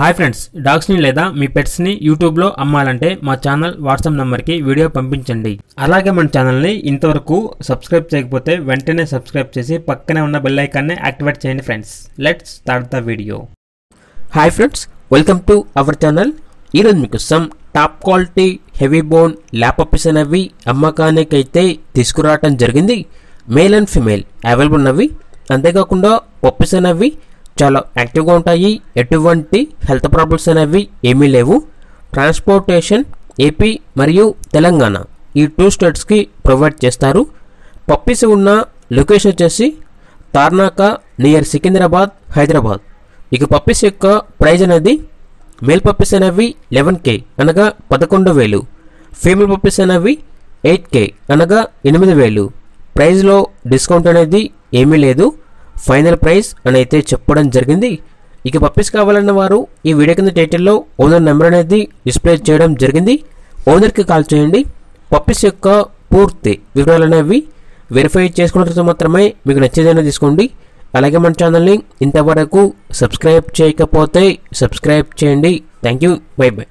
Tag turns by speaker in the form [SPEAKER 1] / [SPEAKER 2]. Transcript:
[SPEAKER 1] Hi friends, డాగ్స్ని లేదా మీ పెట్స్ని యూట్యూబ్లో అమ్మాలంటే మా ఛానల్ వాట్సాప్ నెంబర్కి వీడియో పంపించండి. అలాగే మన ఛానల్ని ఇంతవరకు సబ్స్క్రైబ్ చేయకపోతే వెంటనే సబ్స్క్రైబ్ చేసి పక్కనే ఉన్న బెల్ ఐకాన్ని యాక్టివేట్ చేయండి friends. Let's start the video. Hi friends, welcome to our channel. ఈరోజు మీకు some top quality heavy bone lap puppies అనేవి అమ్మకానికి అయితే తీసుకురావటం జరిగింది. మేల్ అండ్ ఫిమేల్ అవైలబుల్ ఉన్నవి. అంతేకాకుండా పప్పీస్ అనేవి చాలా యాక్టివ్గా ఉంటాయి. ఎటువంటి హెల్త్ ప్రాబ్లమ్స్ అనేవి ఏమీ లేవు. ట్రాన్స్పోర్టేషన్ ఏపీ మరియు తెలంగాణ ఈ 2 స్టేట్స్కి ప్రొవైడ్ చేస్తారు. పప్పీస్ ఉన్న లొకేషన్ వచ్చేసి తార్నాక నియర్ సికింద్రాబాద్, హైదరాబాద్. ఇక పప్పీస్ యొక్క ప్రైజ్ అనేది మేల్ పప్పీస్ అనేవి 11K అనగా 11,000, ఫీమేల్ పప్పీస్ అనేవి 8K అనగా 8,000. ప్రైజ్లో డిస్కౌంట్ అనేది ఏమీ లేదు. ఫైనల్ ప్రైస్ అని అయితే చెప్పడం జరిగింది. ఇక పప్పీస్ కావాలన్న వారు ఈ వీడియో కింద టైటిల్లో ఓనర్ నెంబర్ అనేది డిస్ప్లే చేయడం జరిగింది. ఓనర్కి కాల్ చేయండి. పప్పీస్ యొక్క పూర్తి వివరాలు అనేవి వెరిఫై చేసుకున్న తర్వాత మాత్రమే మీకు నచ్చేదైనా తీసుకోండి. అలాగే మన ఛానల్ని ఇంతవరకు సబ్స్క్రైబ్ చేయకపోతే సబ్స్క్రైబ్ చేయండి. Thank you. By by.